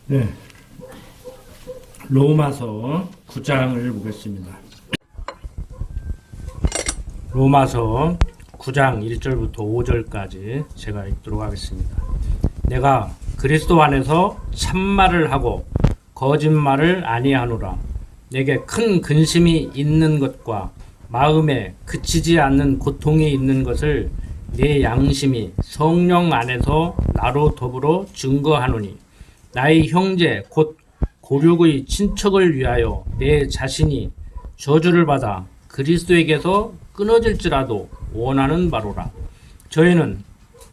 네, 로마서 9장을 보겠습니다. 로마서 9장 1절부터 5절까지 제가 읽도록 하겠습니다. 내가 그리스도 안에서 참말을 하고 거짓말을 아니하노라. 내게 큰 근심이 있는 것과 마음에 그치지 않는 고통이 있는 것을 내 양심이 성령 안에서 나로 더불어 증거하노니 나의 형제 곧 고륙의 친척을 위하여 내 자신이 저주를 받아 그리스도에게서 끊어질지라도 원하는 바로라. 저희는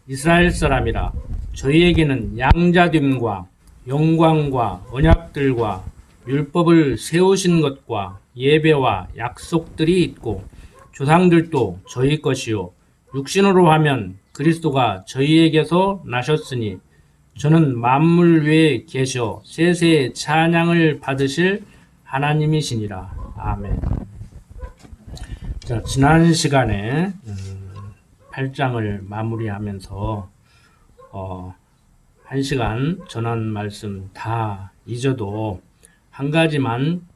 이스라엘 사람이라 저희에게는 양자됨과 영광과 언약들과 율법을 세우신 것과 예배와 약속들이 있고 조상들도 저희 것이요 육신으로 하면 그리스도가 저희에게서 나셨으니 저는 만물 위에 계셔 세세의 찬양을 받으실 하나님이시니라. 아멘. 자, 지난 시간에 8장을 마무리하면서 1시간 전한 말씀 다 잊어도 한 가지만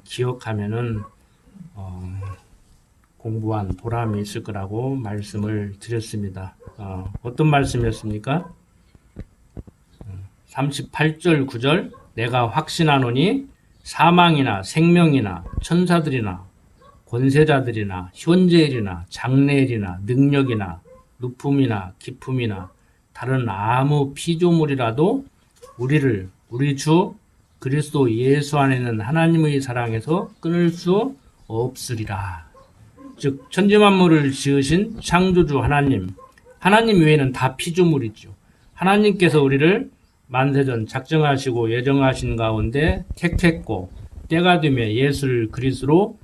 기억하면은 공부한 보람이 있을 거라고 말씀을 드렸습니다. 어떤 말씀이었습니까? 38절 9절 내가 확신하노니 사망이나 생명이나 천사들이나 권세자들이나 현재일이나 장래일이나 능력이나 높음이나 깊음이나 다른 아무 피조물이라도 우리를 우리 주 그리스도 예수 안에 있는 하나님의 사랑에서 끊을 수 없으리라. 즉 천지만물을 지으신 창조주 하나님 외에는 다 피조물이죠. 하나님께서 우리를 만세전 작정하시고 예정하신 가운데 택했고 때가 되면 예수를 그리스도로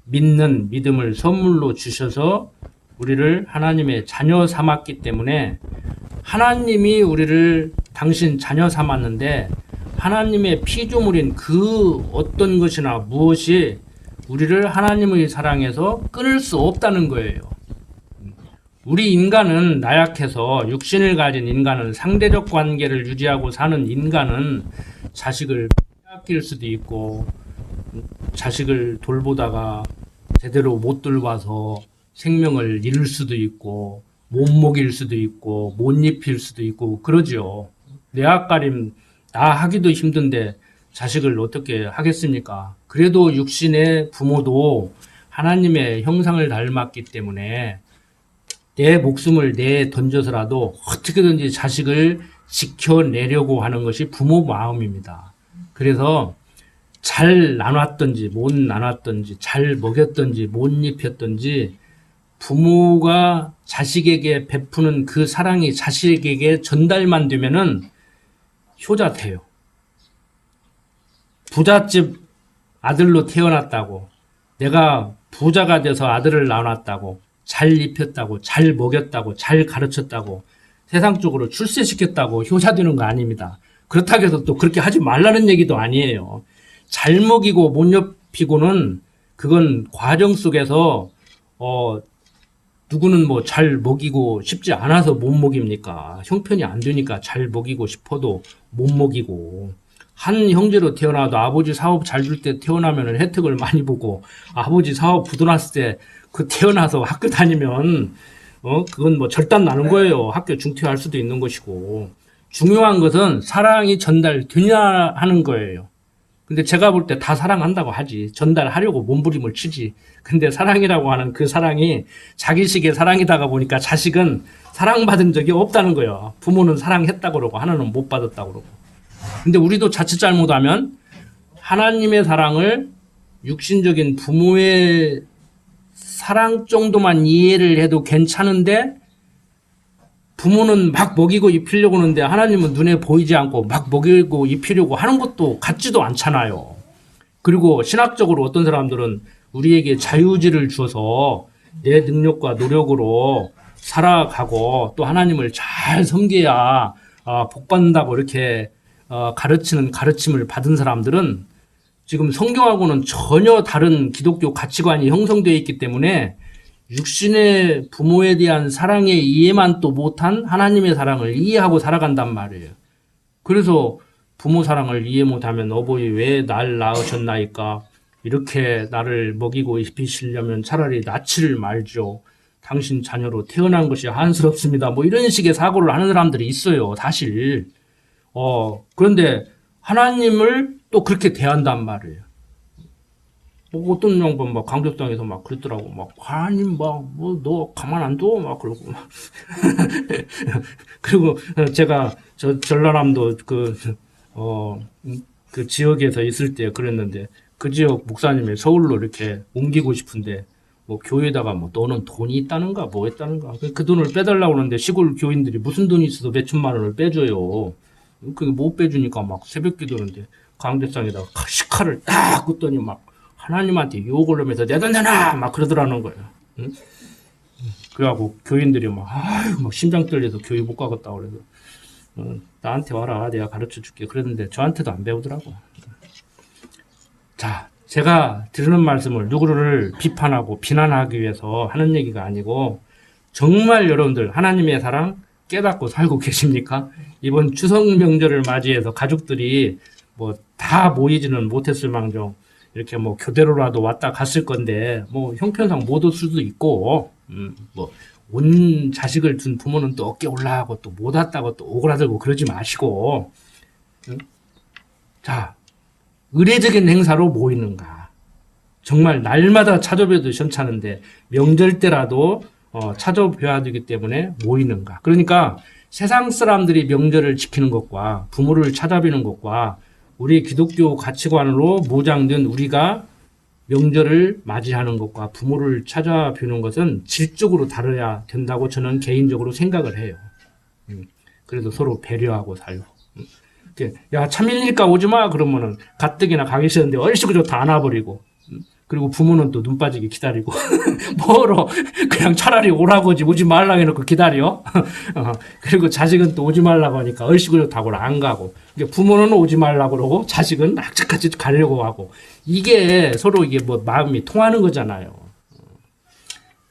믿는 믿음을 선물로 주셔서 우리를 하나님의 자녀 삼았기 때문에 하나님이 우리를 당신 자녀 삼았는데 하나님의 피조물인 그 어떤 것이나 무엇이 우리를 하나님의 사랑에서 끊을 수 없다는 거예요. 우리 인간은 나약해서 육신을 가진 인간은 상대적 관계를 유지하고 사는 인간은 자식을 빼앗길 수도 있고 자식을 돌보다가 제대로 못 돌봐서 생명을 잃을 수도 있고 못 먹일 수도 있고 못 입힐 수도 있고 그러죠. 내학가림 나 하기도 힘든데 자식을 어떻게 하겠습니까? 그래도 육신의 부모도 하나님의 형상을 닮았기 때문에 내 목숨을 내 던져서라도 어떻게든지 자식을 지켜내려고 하는 것이 부모 마음입니다. 그래서 잘 나눴든지 못 나눴든지 잘 먹였든지 못 입혔든지 부모가 자식에게 베푸는 그 사랑이 자식에게 전달만 되면은 효자 돼요. 부잣집 아들로 태어났다고 내가 부자가 돼서 아들을 낳았다고 잘 입혔다고 잘 먹였다고 잘 가르쳤다고 세상적으로 출세시켰다고 효자 되는 거 아닙니다. 그렇다고 해서 또 그렇게 하지 말라는 얘기도 아니에요. 잘 먹이고 못 입히고는 그건 과정 속에서 누구는 뭐 잘 먹이고 싶지 않아서 못 먹입니까? 형편이 안 되니까 잘 먹이고 싶어도 못 먹이고 한 형제로 태어나도 아버지 사업 잘 줄 때 태어나면 혜택을 많이 보고 아버지 사업 부도났을 때 그 태어나서 학교 다니면 그건 뭐 절단 나는 거예요. 학교 중퇴할 수도 있는 것이고 중요한 것은 사랑이 전달되냐 하는 거예요. 근데 제가 볼 때 다 사랑한다고 하지. 전달하려고 몸부림을 치지. 근데 사랑이라고 하는 그 사랑이 자기식의 사랑이다가 보니까 자식은 사랑받은 적이 없다는 거예요. 부모는 사랑했다고 그러고 하나는 못 받았다고 그러고. 근데 우리도 자칫 잘못하면 하나님의 사랑을 육신적인 부모의 사랑 정도만 이해를 해도 괜찮은데 부모는 막 먹이고 입히려고 하는데 하나님은 눈에 보이지 않고 막 먹이고 입히려고 하는 것도 같지도 않잖아요. 그리고 신학적으로 어떤 사람들은 우리에게 자유의지를 주어서 내 능력과 노력으로 살아가고 또 하나님을 잘 섬겨야 복받는다고 이렇게 가르치는 가르침을 받은 사람들은 지금 성경하고는 전혀 다른 기독교 가치관이 형성되어 있기 때문에 육신의 부모에 대한 사랑의 이해만 또 못한 하나님의 사랑을 이해하고 살아간단 말이에요. 그래서 부모 사랑을 이해 못하면 어버이 왜 날 낳으셨나이까? 이렇게 나를 먹이고 입히시려면 차라리 낳지를 말죠. 당신 자녀로 태어난 것이 한스럽습니다. 뭐 이런 식의 사고를 하는 사람들이 있어요, 사실. 그런데 하나님을 또 그렇게 대한단 말이에요. 어떤 양반 막 강격당에서 막 그랬더라고. 막 하나님 너 가만 안 둬? 막 그러고 막. 그리고 제가 전라남도 그 지역에서 있을 때 그랬는데 그 지역 목사님이 서울로 이렇게 옮기고 싶은데 뭐 교회에다가 뭐 너는 돈이 있다는가 뭐 했다는가 그 돈을 빼달라고 그러는데 시골 교인들이 무슨 돈이 있어서 몇 천만 원을 빼줘요. 그게 못 빼주니까 막 새벽 기도하는데 강대상에다가 시칼을 딱 꽂더니 막 하나님한테 욕을 하면서 내 돈 내놔 막 그러더라는 거예요. 응? 그래갖고 교인들이 막 심장 떨려서 교회 못 가겠다 그래서 나한테 와라 내가 가르쳐 줄게 그랬는데 저한테도 안 배우더라고. 자, 제가 드리는 말씀을 누구를 비판하고 비난하기 위해서 하는 얘기가 아니고 정말 여러분들 하나님의 사랑 깨닫고 살고 계십니까? 이번 추석 명절을 맞이해서 가족들이 뭐 다 모이지는 못했을 망정 이렇게 뭐 교대로라도 왔다 갔을 건데 뭐 형편상 못 올 수도 있고 뭐 온 자식을 둔 부모는 또 어깨 올라가고 또 못 왔다고 또 오그라들고 그러지 마시고 자 의례적인 행사로 모이는가 정말 날마다 찾아뵈도 시원찮은데 명절 때라도 찾아뵈야 되기 때문에 모이는가 그러니까 세상 사람들이 명절을 지키는 것과 부모를 찾아뵈는 것과 우리 기독교 가치관으로 모장된 우리가 명절을 맞이하는 것과 부모를 찾아뵈는 것은 질적으로 다르야 된다고 저는 개인적으로 생각을 해요. 그래도 서로 배려하고 살고. 야, 참일니까 오지 마! 그러면은 가뜩이나 가기 싫은데 얼씨구 좋다 안아버리고. 그리고 부모는 또 눈 빠지게 기다리고. 뭐로 그냥 차라리 오라고 하지 오지 말라고 해놓고 기다려. 그리고 자식은 또 오지 말라고 하니까 얼씨구 좋다고 안 가고. 부모는 오지 말라고 그러고 자식은 악착같이 가려고 하고. 이게 서로 이게 뭐 마음이 통하는 거잖아요.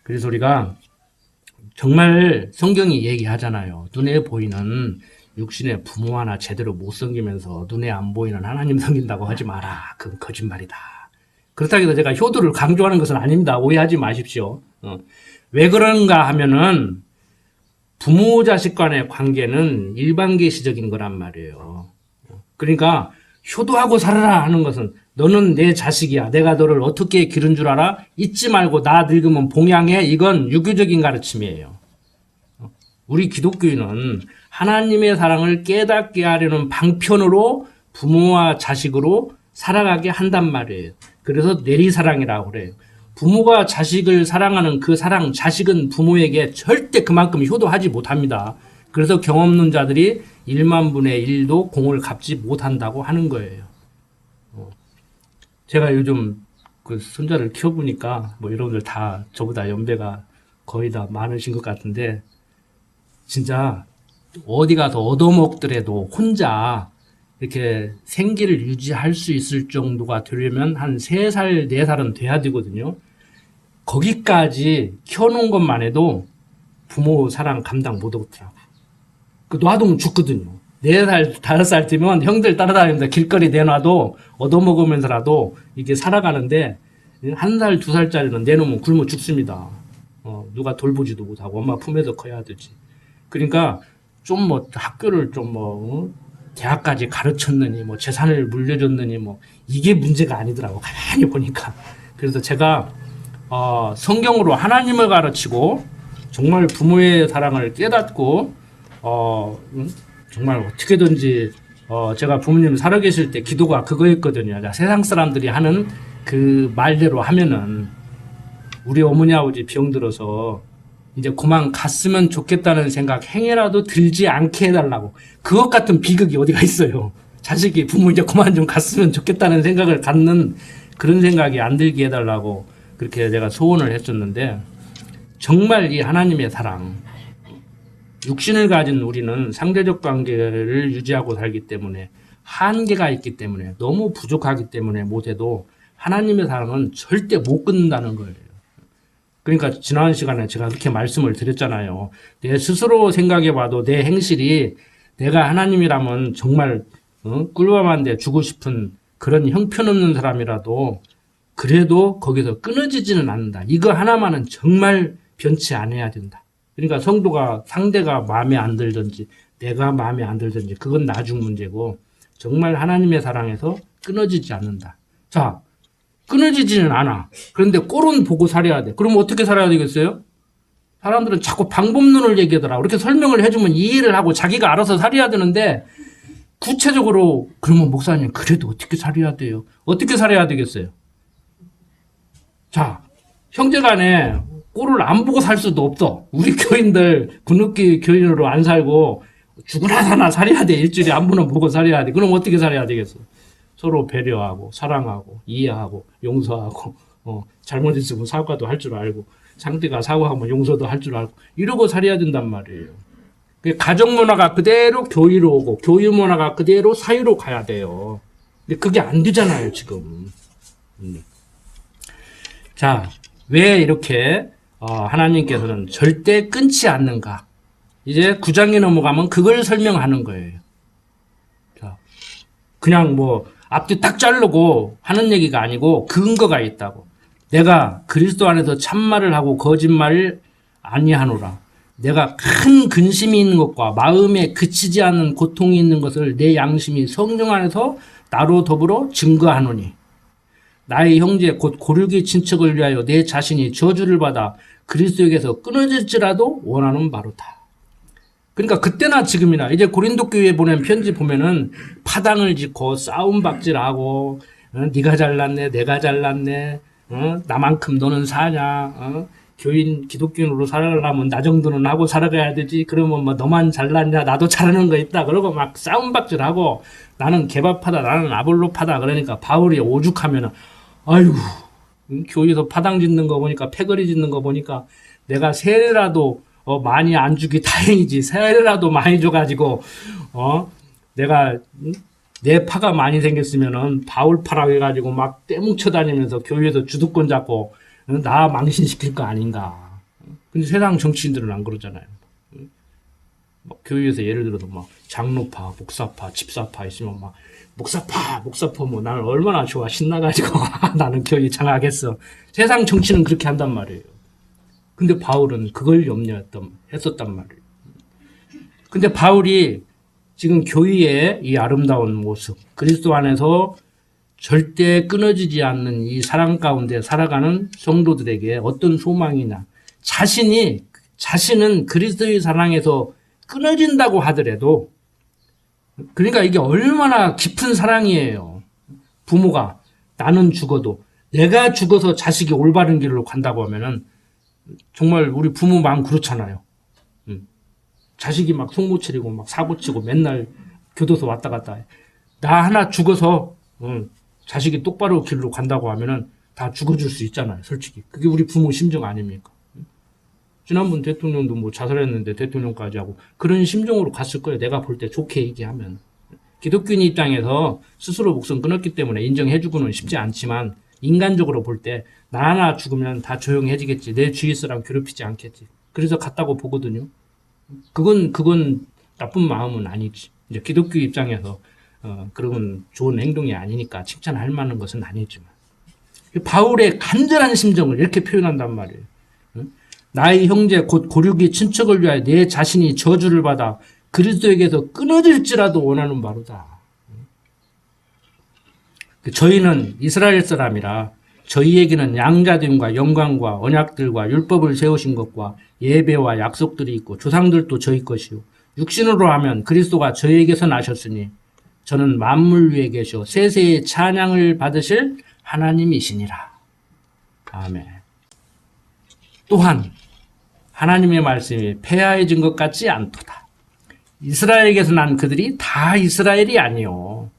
그래서 우리가 정말 성경이 얘기하잖아요. 눈에 보이는 육신의 부모 하나 제대로 못 섬기면서 눈에 안 보이는 하나님 섬긴다고 하지 마라. 그건 거짓말이다. 그렇다고 해서 제가 효도를 강조하는 것은 아닙니다. 오해하지 마십시오. 왜 그런가 하면은 부모 자식 간의 관계는 일반계시적인 거란 말이에요. 그러니까 효도하고 살아라 하는 것은 너는 내 자식이야. 내가 너를 어떻게 기른 줄 알아? 잊지 말고 나 늙으면 봉양해. 이건 유교적인 가르침이에요. 우리 기독교인은 하나님의 사랑을 깨닫게 하려는 방편으로 부모와 자식으로 살아가게 한단 말이에요. 그래서 내리사랑이라고 그래요. 부모가 자식을 사랑하는 그 사랑, 자식은 부모에게 절대 그만큼 효도하지 못합니다. 그래서 경험 없는 자들이 1만 분의 1도 공을 갚지 못한다고 하는 거예요. 제가 요즘 그 손자를 키워보니까 뭐 여러분들 다 저보다 연배가 거의 다 많으신 것 같은데 진짜 어디 가서 얻어먹더라도 혼자 이렇게 생기를 유지할 수 있을 정도가 되려면 한 3살, 4살은 돼야 되거든요. 거기까지 키워놓은 것만 해도 부모 사랑 감당 못 하더라고요. 그 놔두면 죽거든요. 4살, 5살 되면 형들 따라다니면서 길거리 내놔도 얻어먹으면서라도 이게 살아가는데 1살, 2살짜리는 내놓으면 굶어 죽습니다. 누가 돌보지도 못하고 엄마 품에서 커야 되지. 그러니까 좀 뭐 학교를 좀 뭐 대학까지 가르쳤느니 뭐 재산을 물려줬느니 뭐 이게 문제가 아니더라고 가만히 보니까. 그래서 제가 성경으로 하나님을 가르치고 정말 부모의 사랑을 깨닫고 정말 어떻게든지 제가 부모님 살아계실 때 기도가 그거였거든요. 세상 사람들이 하는 그 말대로 하면은 우리 어머니 아버지 병들어서 이제 그만 갔으면 좋겠다는 생각 행여라도 들지 않게 해달라고. 그것 같은 비극이 어디가 있어요. 자식이 부모 이제 그만 좀 갔으면 좋겠다는 생각을 갖는 그런 생각이 안 들게 해달라고 그렇게 제가 소원을 했었는데 정말 이 하나님의 사랑 육신을 가진 우리는 상대적 관계를 유지하고 살기 때문에 한계가 있기 때문에 너무 부족하기 때문에 못해도 하나님의 사랑은 절대 못 끊는다는 거예요. 그러니까 지난 시간에 제가 그렇게 말씀을 드렸잖아요. 내 스스로 생각해봐도 내 행실이 내가 하나님이라면 정말 꿀밤한데 주고 싶은 그런 형편없는 사람이라도 그래도 거기서 끊어지지는 않는다. 이거 하나만은 정말 변치 않아야 된다. 그러니까 성도가 상대가 마음에 안 들든지 내가 마음에 안 들든지 그건 나중 문제고 정말 하나님의 사랑에서 끊어지지 않는다. 자, 끊어지지는 않아. 그런데 꼴은 보고 살아야 돼. 그럼 어떻게 살아야 되겠어요? 사람들은 자꾸 방법론을 얘기하더라. 그렇게 설명을 해주면 이해를 하고 자기가 알아서 살아야 되는데 구체적으로 그러면 목사님 그래도 어떻게 살아야 돼요? 어떻게 살아야 되겠어요? 자, 형제간에 꼴을 안 보고 살 수도 없어. 우리 교인들 군육기 교인으로 안 살고 죽으나 사나 살아야 돼. 일주일에 한 번은 보고 살아야 돼. 그럼 어떻게 살아야 되겠어? 서로 배려하고 사랑하고 이해하고 용서하고 잘못했으면 사과도 할 줄 알고 상대가 사과하면 용서도 할 줄 알고 이러고 살아야 된단 말이에요. 가정 문화가 그대로 교회로 오고 교회 문화가 그대로 사회로 가야 돼요. 근데 그게 안 되잖아요 지금. 자, 왜 이렇게 하나님께서는 절대 끊지 않는가? 이제 9장에 넘어가면 그걸 설명하는 거예요. 자, 그냥 뭐 앞뒤 딱 자르고 하는 얘기가 아니고 근거가 있다고. 내가 그리스도 안에서 참말을 하고 거짓말을 아니하노라. 내가 큰 근심이 있는 것과 마음에 그치지 않는 고통이 있는 것을 내 양심이 성령 안에서 나로 더불어 증거하노니 나의 형제 곧 고르기 친척을 위하여 내 자신이 저주를 받아 그리스도에게서 끊어질지라도 원하는 바로다. 그러니까 그때나 지금이나 이제 고린도 교회에 보낸 편지 보면은 파당을 짓고 싸움박질하고 네가 잘났네 내가 잘났네 나만큼 너는 사냐 교인 기독교인으로 살아가려면 나 정도는 하고 살아가야 되지 그러면 뭐 너만 잘났냐 나도 잘하는 거 있다 그러고 막 싸움박질하고 나는 개밥하다 나는 아볼로파다 그러니까 바울이 오죽하면은 아이고 교회에서 파당 짓는 거 보니까 패거리 짓는 거 보니까 내가 세례라도 많이 안 주기 다행이지 세례라도 많이 줘가지고 내가 내 파가 많이 생겼으면은 바울파라고 해가지고 막 떼뭉쳐 다니면서 교회에서 주도권 잡고 나 망신시킬 거 아닌가. 근데 세상 정치인들은 안 그러잖아요. 막 교회에서 예를 들어서 막 장로파, 목사파, 집사파 있으면 막 목사파 뭐 나는 얼마나 좋아 신나가지고 나는 교회 장하겠어. 세상 정치는 그렇게 한단 말이에요. 근데 바울은 그걸 했었단 말이에요. 근데 바울이 지금 교회의 이 아름다운 모습, 그리스도 안에서 절대 끊어지지 않는 이 사랑 가운데 살아가는 성도들에게 어떤 소망이냐. 자신은 그리스도의 사랑에서 끊어진다고 하더라도 그러니까 이게 얼마나 깊은 사랑이에요. 부모가 나는 죽어도 내가 죽어서 자식이 올바른 길로 간다고 하면은 정말 우리 부모 마음 그렇잖아요. 자식이 막 속못 차리고 막 사고 치고 맨날 교도소 왔다 갔다 해. 나 하나 죽어서 자식이 똑바로 길로 간다고 하면은 다 죽어줄 수 있잖아요. 솔직히. 그게 우리 부모 심정 아닙니까? 지난번 대통령도 뭐 자살했는데 대통령까지 하고 그런 심정으로 갔을 거예요. 내가 볼 때 좋게 얘기하면. 기독교인 입장에서 스스로 목숨 끊었기 때문에 인정해주고는 쉽지 않지만 인간적으로 볼 때 나 하나 죽으면 다 조용해지겠지. 내 주위 사람 괴롭히지 않겠지. 그래서 갔다고 보거든요. 그건 나쁜 마음은 아니지. 이제 기독교 입장에서 그런 좋은 행동이 아니니까 칭찬할 만한 것은 아니지만 바울의 간절한 심정을 이렇게 표현한단 말이에요. 나의 형제 곧 고르기 친척을 위하여 내 자신이 저주를 받아 그리스도에게서 끊어질지라도 원하는 바로다. 저희는 이스라엘 사람이라 저희에게는 양자됨과 영광과 언약들과 율법을 세우신 것과 예배와 약속들이 있고 조상들도 저희 것이요 육신으로 하면 그리스도가 저희에게서 나셨으니 저는 만물 위에 계셔 세세의 찬양을 받으실 하나님이시니라. 아멘. 또한 하나님의 말씀이 폐하해진 것 같지 않도다. 이스라엘에게서 난 그들이 다 이스라엘이 아니요.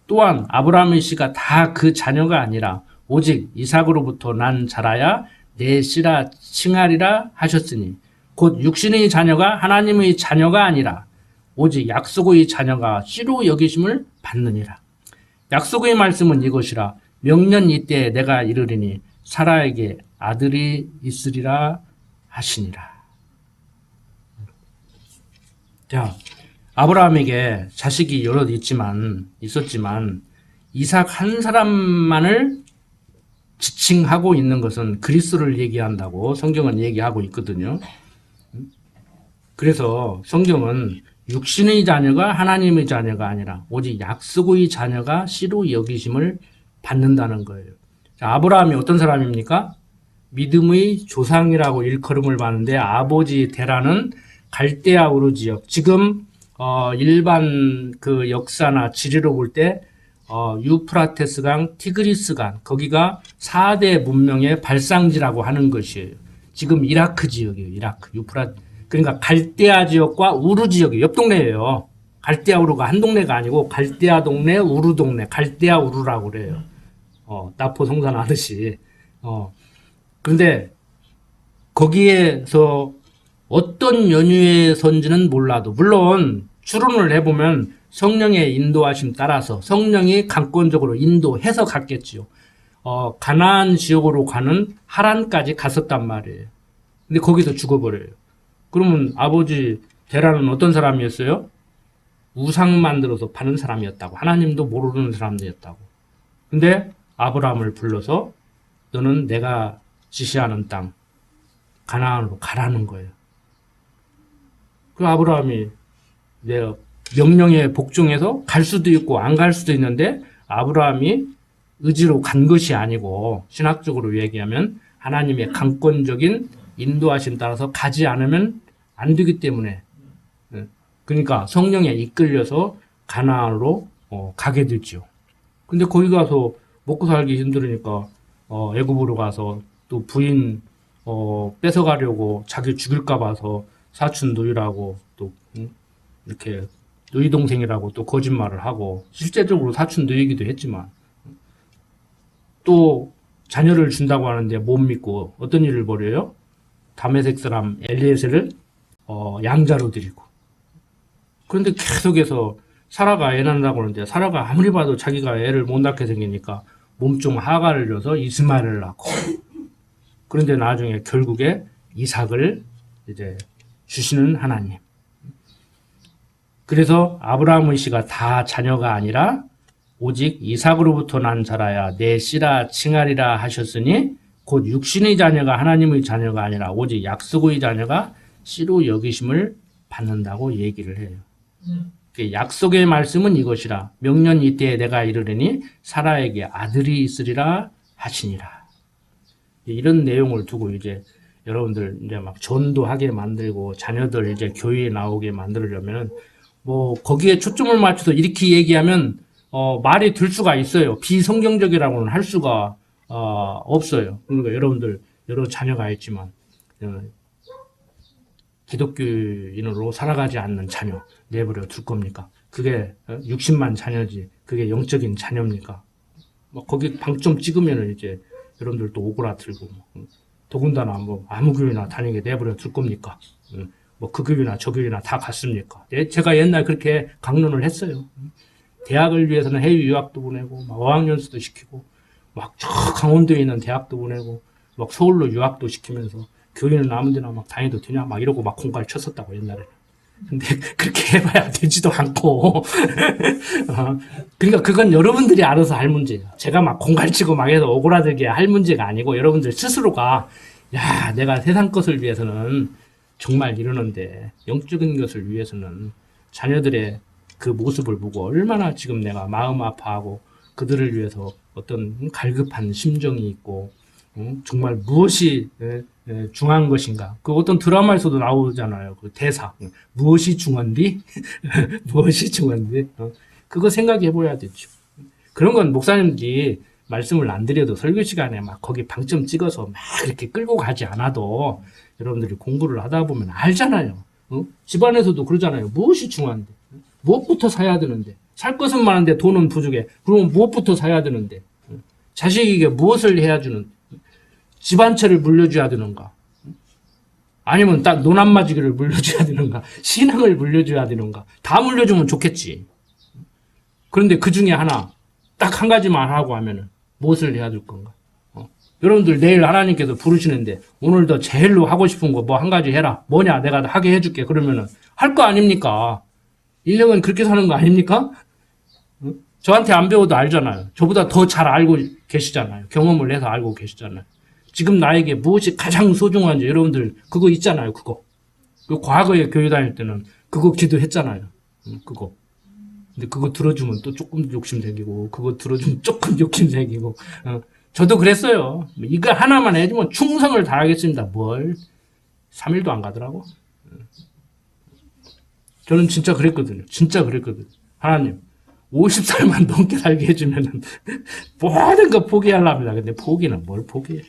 또한 아브라함의 씨가 다 그 자녀가 아니라 오직 이삭으로부터 난 자라야 내 씨라 칭하리라 하셨으니 곧 육신의 자녀가 하나님의 자녀가 아니라 오직 약속의 자녀가 씨로 여기심을 받느니라. 약속의 말씀은 이것이라 명년 이때에 내가 이르리니 사라에게 아들이 있으리라 하시니라. 자, 아브라함에게 자식이 여럿 있었지만 이삭 한 사람만을 지칭하고 있는 것은 그리스도를 얘기한다고 성경은 얘기하고 있거든요. 그래서 성경은 육신의 자녀가 하나님의 자녀가 아니라 오직 약속의 자녀가 씨로 여기심을 받는다는 거예요. 자, 아브라함이 어떤 사람입니까? 믿음의 조상이라고 일컬음을 받는데 아버지 데라는 갈대아 우르 지역. 지금 일반 그 역사나 지리로 볼 때 유프라테스강, 티그리스강 거기가 4대 문명의 발상지라고 하는 것이에요. 지금 이라크 지역이에요. 이라크 그러니까 갈대아 지역과 우르 지역이 옆 동네예요. 갈대아 우르가 한 동네가 아니고 갈대아 동네, 우르 동네, 갈대아 우르라고 그래요. 나포 성산 하듯이. 그런데 거기에서 어떤 연유에선지는 몰라도 물론 추론을 해보면 성령의 인도하심 따라서 성령이 강권적으로 인도해서 갔겠지요. 가나안 지역으로 가는 하란까지 갔었단 말이에요. 근데 거기서 죽어버려요. 그러면 아버지 데라는 어떤 사람이었어요? 우상 만들어서 파는 사람이었다고. 하나님도 모르는 사람들이었다고. 근데 아브라함을 불러서 너는 내가 지시하는 땅 가나안으로 가라는 거예요. 그 아브라함이 내 명령에 복종해서 갈 수도 있고 안 갈 수도 있는데 아브라함이 의지로 간 것이 아니고 신학적으로 얘기하면 하나님의 강권적인 인도하심 따라서 가지 않으면 안 되기 때문에 그러니까 성령에 이끌려서 가나안으로 가게 되죠. 근데 거기 가서 먹고 살기 힘들으니까 애굽으로 가서 또 부인 뺏어가려고 자기 죽일까 봐서 사촌 누이라고 또 이렇게 누이 동생이라고 또 거짓말을 하고 실제적으로 사촌 누이기도 했지만 또 자녀를 준다고 하는데 못 믿고 어떤 일을 벌여요? 다메섹 사람 엘리에셀을 양자로 드리고 그런데 계속해서 사라가 애 낳는다고 하는데 사라가 아무리 봐도 자기가 애를 못 낳게 생기니까 몸종 하가를 줘서 이스마엘을 낳고 그런데 나중에 결국에 이삭을 이제 주시는 하나님. 그래서 아브라함의 씨가 다 자녀가 아니라 오직 이삭으로부터 난 자라야 내 씨라 칭하리라 하셨으니 곧 육신의 자녀가 하나님의 자녀가 아니라 오직 약속의 자녀가 씨로 여기심을 받는다고 얘기를 해요. 약속의 말씀은 이것이라 명년 이때에 내가 이르리니 사라에게 아들이 있으리라 하시니라. 이런 내용을 두고 이제 여러분들 이제 막 전도하게 만들고 자녀들 이제 교회에 나오게 만들려면 뭐 거기에 초점을 맞춰서 이렇게 얘기하면 말이 들 수가 있어요. 비성경적이라고는 할 수가 없어요. 그러니까 여러분들 여러 자녀가 있지만 기독교인으로 살아가지 않는 자녀 내버려 둘 겁니까? 그게 60만 자녀지 그게 영적인 자녀입니까? 뭐 거기 방점 찍으면 이제 여러분들도 오그라들고 더군다나 뭐 아무 교회나 다니게 내버려 둘 겁니까? 뭐 그 교회나 저 교회나 다 갔습니까? 제가 옛날 그렇게 강론을 했어요. 대학을 위해서는 해외 유학도 보내고 막 어학연수도 시키고 막 저 강원도에 있는 대학도 보내고 막 서울로 유학도 시키면서 교회는 아무 데나 막 다녀도 되냐 막 이러고 막 공갈 쳤었다고 옛날에는. 근데 그렇게 해봐야 되지도 않고 그러니까 그건 여러분들이 알아서 할 문제예요. 제가 막 공갈치고 막 해서 오그라들게 할 문제가 아니고 여러분들 스스로가 야 내가 세상 것을 위해서는 정말 이러는데 영적인 것을 위해서는 자녀들의 그 모습을 보고 얼마나 지금 내가 마음 아파하고 그들을 위해서 어떤 갈급한 심정이 있고 정말 무엇이 중요한 것인가. 그 어떤 드라마에서도 나오잖아요. 그 대사. 무엇이 중요한디? 무엇이 중요한디? 그거 생각해 보야 되죠. 그런 건 목사님들이 말씀을 안 드려도 설교 시간에 막 거기 방점 찍어서 막 이렇게 끌고 가지 않아도 여러분들이 공부를 하다 보면 알잖아요. 집안에서도 그러잖아요. 무엇이 중요한데? 무엇부터 사야 되는데? 살 것은 많은데 돈은 부족해. 그러면 무엇부터 사야 되는데? 자식에게 무엇을 해야 주는데? 집 한 채를 물려줘야 되는가? 아니면 딱 노남마지기를 물려줘야 되는가? 신앙을 물려줘야 되는가? 다 물려주면 좋겠지. 그런데 그 중에 하나, 딱 한 가지만 하고 하면은 무엇을 해야 될 건가? 여러분들 내일 하나님께서 부르시는데 오늘도 제일로 하고 싶은 거 뭐 한 가지 해라. 뭐냐? 내가 하게 해줄게. 그러면은 할 거 아닙니까? 인생은 그렇게 사는 거 아닙니까? 저한테 안 배워도 알잖아요. 저보다 더 잘 알고 계시잖아요. 경험을 해서 알고 계시잖아요. 지금 나에게 무엇이 가장 소중한지 여러분들 그거 있잖아요. 그거. 그 과거에 교회 다닐 때는 그거 기도했잖아요. 그거. 근데 그거 들어주면 또 조금 욕심 생기고 그거 들어주면 조금 욕심 생기고 저도 그랬어요. 이거 하나만 해주면 충성을 다하겠습니다. 뭘 3일도 안 가더라고. 저는 진짜 그랬거든요. 진짜 그랬거든요. 하나님 50살만 넘게 살게 해주면은 모든 거 포기하려합니다. 근데 포기는 뭘 포기해.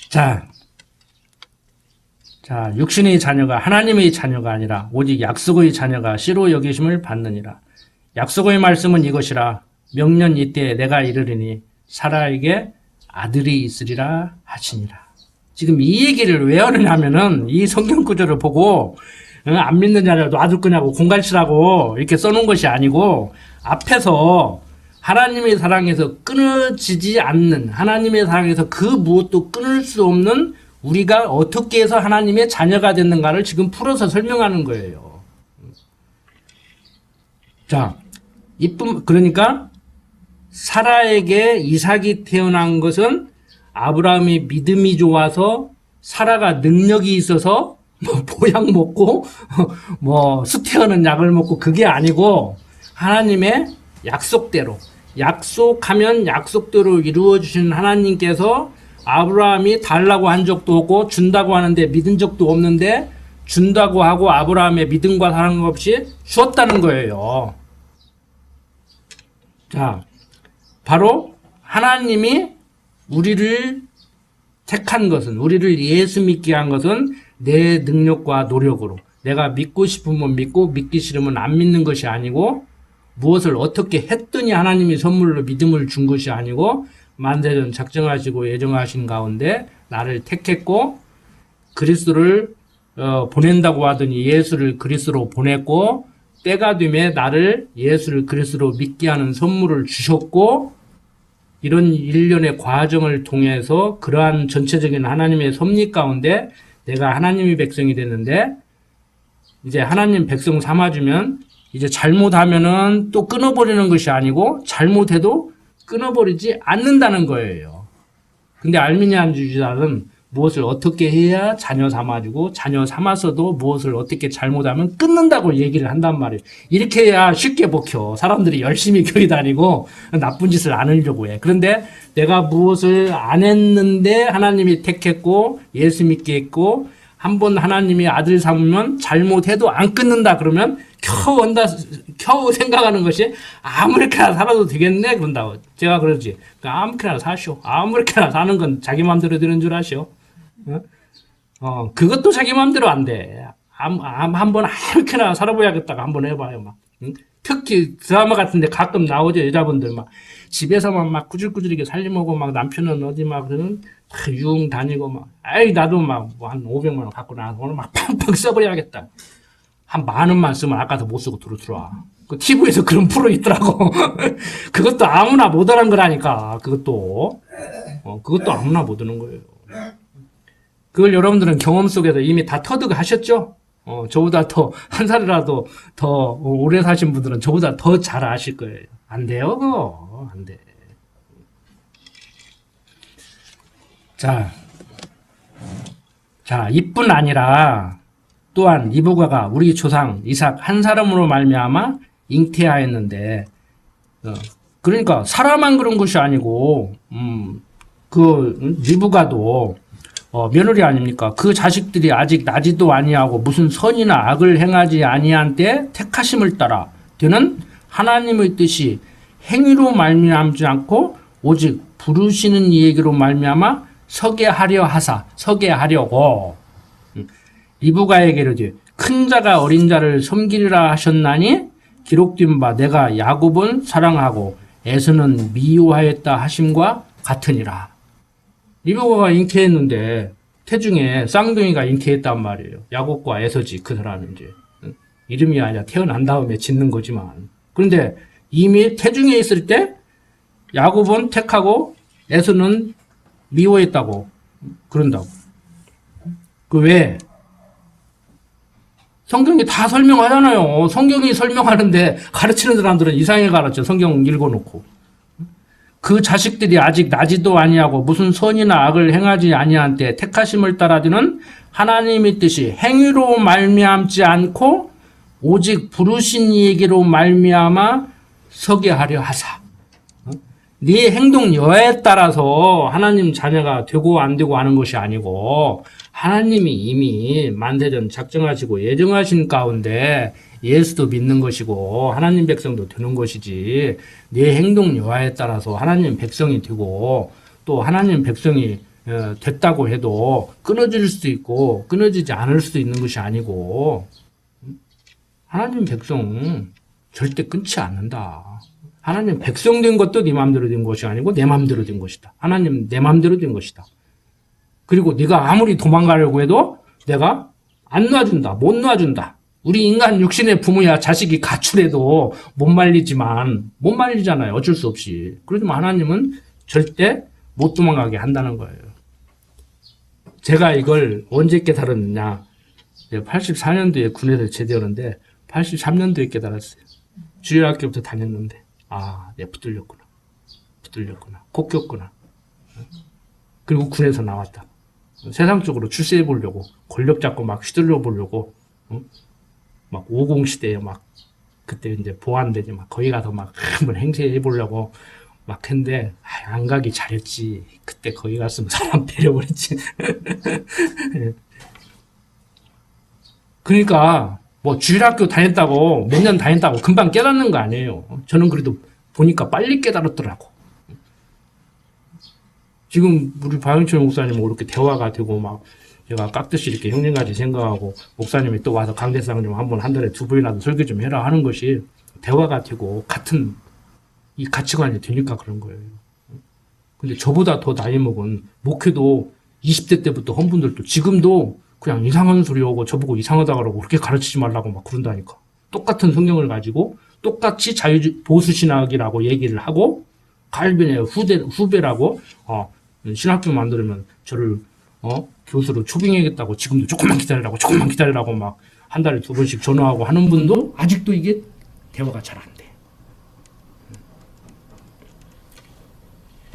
자, 육신의 자녀가 하나님의 자녀가 아니라 오직 약속의 자녀가 씨로 여기심을 받느니라. 약속의 말씀은 이것이라. 명년 이때에 내가 이르리니 사라에게 아들이 있으리라 하시니라. 지금 이 얘기를 왜 하느냐면은 이 성경 구절을 보고 안 믿는 자녀 놔둘 거냐고 공갈치라고 이렇게 써놓은 것이 아니고 앞에서 하나님의 사랑에서 끊어지지 않는 하나님의 사랑에서 그 무엇도 끊을 수 없는 우리가 어떻게 해서 하나님의 자녀가 됐는가를 지금 풀어서 설명하는 거예요. 자, 그러니까 사라에게 이삭이 태어난 것은 아브라함이 믿음이 좋아서 사라가 능력이 있어서 뭐 보약 먹고 뭐 수태하는 약을 먹고 그게 아니고 하나님의 약속대로 약속하면 약속대로 이루어 주신 하나님께서 아브라함이 달라고 한 적도 없고 준다고 하는데 믿은 적도 없는데 준다고 하고 아브라함의 믿음과 사랑 없이 주었다는 거예요. 자, 바로 하나님이 우리를 택한 것은 우리를 예수 믿게 한 것은 내 능력과 노력으로 내가 믿고 싶으면 믿고 믿기 싫으면 안 믿는 것이 아니고 무엇을 어떻게 했더니 하나님이 선물로 믿음을 준 것이 아니고 만세전 작정하시고 예정하신 가운데 나를 택했고 그리스도를 보낸다고 하더니 예수를 그리스도로 보냈고 때가 되면 나를 예수를 그리스도로 믿게 하는 선물을 주셨고 이런 일련의 과정을 통해서 그러한 전체적인 하나님의 섭리 가운데 내가 하나님의 백성이 됐는데 이제 하나님 백성 삼아주면 이제 잘못하면은 또 끊어버리는 것이 아니고 잘못해도 끊어버리지 않는다는 거예요. 근데 알미니안 주지자는 무엇을 어떻게 해야 자녀 삼아주고 자녀 삼아서도 무엇을 어떻게 잘못하면 끊는다고 얘기를 한단 말이에요. 이렇게 해야 쉽게 먹혀. 사람들이 열심히 교회 다니고 나쁜 짓을 안 하려고 해. 그런데 내가 무엇을 안 했는데 하나님이 택했고 예수 믿게 했고 한번 하나님이 아들 삼으면 잘못해도 안 끊는다 그러면 겨우 생각하는 것이 아무렇게나 살아도 되겠네 그런다고. 제가 그러지. 아무렇게나 사시오. 아무렇게나 사는 건 자기 마음대로 되는 줄 아시오. 그것도 자기 마음대로 안 돼. 한번 아무렇게나 살아봐야겠다가 한번 해봐요. 막. 특히 드라마 같은데 가끔 나오죠. 여자분들 막 집에서만 막 꾸질꾸질하게 살림하고 막 남편은 어디 막 그러는 유흥 다니고 막 나도 막 한 500만 원 갖고 나서 오늘 막 팡팡 써버려야겠다. 한 10,000원만 쓰면 아까도 못 쓰고 들어와. 그 TV에서 그런 프로 있더라고. 그것도 아무나 못 하는 거라니까. 그것도 아무나 못 하는 거예요. 그걸 여러분들은 경험 속에서 이미 다 터득하셨죠? 저보다 한 살이라도 더 오래 사신 분들은 저보다 더 잘 아실 거예요. 안 돼요, 그거. 안 돼. 자, 이뿐 아니라 또한 이브가가 우리 조상 이삭 한 사람으로 말미암아 잉태하였는데, 그러니까 사람만 그런 것이 아니고, 이브가도 며느리 아닙니까? 그 자식들이 아직 나지도 아니하고 무슨 선이나 악을 행하지 아니한 때 택하심을 따라 되는 하나님의 뜻이 행위로 말미암지 않고 오직 부르시는 이에게로 말미암아 서게 하려고 이브가에게 이르되 큰 자가 어린 자를 섬기리라 하셨나니 기록된 바 내가 야곱은 사랑하고 에서는 미워하였다 하심과 같으니라. 이브가가 잉태했는데 태중에 쌍둥이가 잉태했단 말이에요. 야곱과 에서지 그 사람이 이제 이름이 아니라 태어난 다음에 짓는 거지만 그런데 이미 태중에 있을 때 야곱은 택하고 에서는 미워했다고 그런다고. 그 왜? 성경이 다 설명하잖아요. 성경이 설명하는데 가르치는 사람들은 이상하게 가르쳐. 성경 읽어놓고. 그 자식들이 아직 나지도 아니하고 무슨 선이나 악을 행하지 아니한 때 택하심을 따라주는 하나님의 뜻이 행위로 말미암지 않고 오직 부르신 이에게로 말미암아 서게 하려 하사. 네 행동 여하에 따라서 하나님 자녀가 되고 안 되고 하는 것이 아니고 하나님이 이미 만세전 작정하시고 예정하신 가운데 예수도 믿는 것이고 하나님 백성도 되는 것이지 네 행동 여하에 따라서 하나님 백성이 되고 또 하나님 백성이 됐다고 해도 끊어질 수도 있고 끊어지지 않을 수도 있는 것이 아니고 하나님 백성 절대 끊지 않는다. 하나님 백성 된 것도 네 마음대로 된 것이 아니고 내 마음대로 된 것이다. 하나님 내 마음대로 된 것이다. 그리고 네가 아무리 도망가려고 해도 내가 안 놔준다. 못 놔준다. 우리 인간 육신의 부모야 자식이 가출해도 못 말리지만 못 말리잖아요. 어쩔 수 없이. 그러지만 하나님은 절대 못 도망가게 한다는 거예요. 제가 이걸 언제 깨달았느냐. 84년도에 군에서 제대하는데 83년도에 깨달았어요. 주일학교부터 다녔는데 내가 붙들렸구나. 꼭 꼈구나. 그리고 군에서 나왔다. 세상적으로 출세해 보려고 권력 잡고 막 휘둘러 보려고 막 50 시대에 막 그때 이제 보안되지 막 거기 가서 막 한번 행세해 보려고 막 했는데 안 가기 잘했지. 그때 거기 갔으면 사람 때려버렸지. 그러니까 뭐 주일학교 다녔다고 몇 년 다녔다고 금방 깨닫는 거 아니에요. 저는 그래도 보니까 빨리 깨달았더라고. 지금 우리 박영철 목사님 이렇게 대화가 되고 막 제가 깍듯이 이렇게 형님같이 생각하고 목사님이 또 와서 강대상 좀 한번 한 달에 2번이라도 설교 좀 해라 하는 것이 대화가 되고 같은 이 가치관이 되니까 그런 거예요. 근데 저보다 더 나이 먹은 목회도 20대 때부터 한 분들도 지금도 그냥 이상한 소리 하고 저보고 이상하다 그러고 그렇게 가르치지 말라고 막 그런다니까. 똑같은 성경을 가지고 똑같이 보수신학이라고 얘기를 하고 갈빈의 후배라고 신학교 만들면 저를 교수로 초빙해야겠다고 지금도 조금만 기다리라고 막 한 달에 2번씩 전화하고 하는 분도 아직도 이게 대화가 잘 안 돼.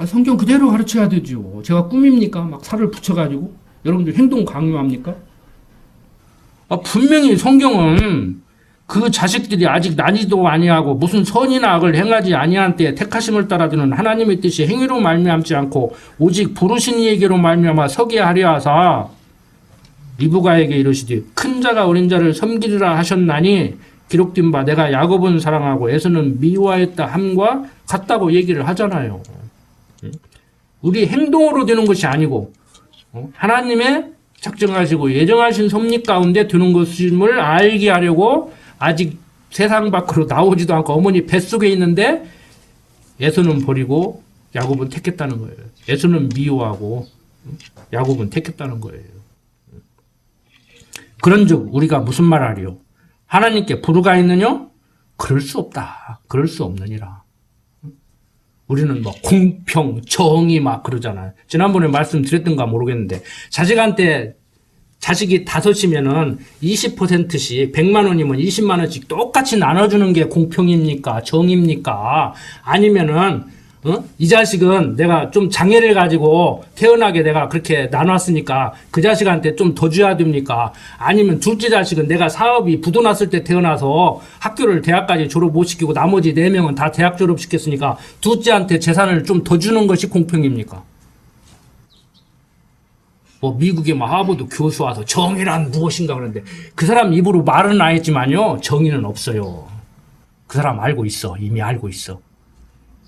성경 그대로 가르쳐야 되죠. 제가 꿈입니까? 막 살을 붙여가지고 여러분들 행동 강요합니까? 분명히 성경은 그 자식들이 아직 나지도 아니하고 무슨 선이나 악을 행하지 아니한 때에 택하심을 따라주는 하나님의 뜻이 행위로 말미암지 않고 오직 부르신 이에게로 말미암아 서게 하려 하사 리브가에게 이르시되 큰 자가 어린 자를 섬기리라 하셨나니 기록된 바 내가 야곱은 사랑하고 에서는 미워하였다 함과 같다고 얘기를 하잖아요. 우리 행동으로 되는 것이 아니고 하나님의 작정하시고 예정하신 섭리 가운데 되는 것임을 알게 하려고 아직 세상 밖으로 나오지도 않고 어머니 뱃속에 있는데 에서는 버리고 야곱은 택했다는 거예요. 에서는 미워하고 야곱은 택했다는 거예요. 그런즉 우리가 무슨 말하리요? 하나님께 부르가 있느냐? 그럴 수 없다. 그럴 수 없느니라. 우리는 뭐 공평, 정의 막 그러잖아요. 지난번에 말씀드렸던가 모르겠는데 자식이 5이면은 20%씩 100만 원이면 20만 원씩 똑같이 나눠주는 게 공평입니까? 정입니까? 아니면은 이 자식은 내가 좀 장애를 가지고 태어나게 내가 그렇게 나눴으니까 그 자식한테 좀 더 줘야 됩니까? 아니면 둘째 자식은 내가 사업이 부도났을 때 태어나서 학교를 대학까지 졸업 못 시키고 나머지 4명은 다 대학 졸업시켰으니까 둘째한테 재산을 좀 더 주는 것이 공평입니까? 뭐 미국의 하버드 교수 와서 정의란 무엇인가 그러는데 그 사람 입으로 말은 안 했지만요. 정의는 없어요. 그 사람 알고 있어. 이미 알고 있어.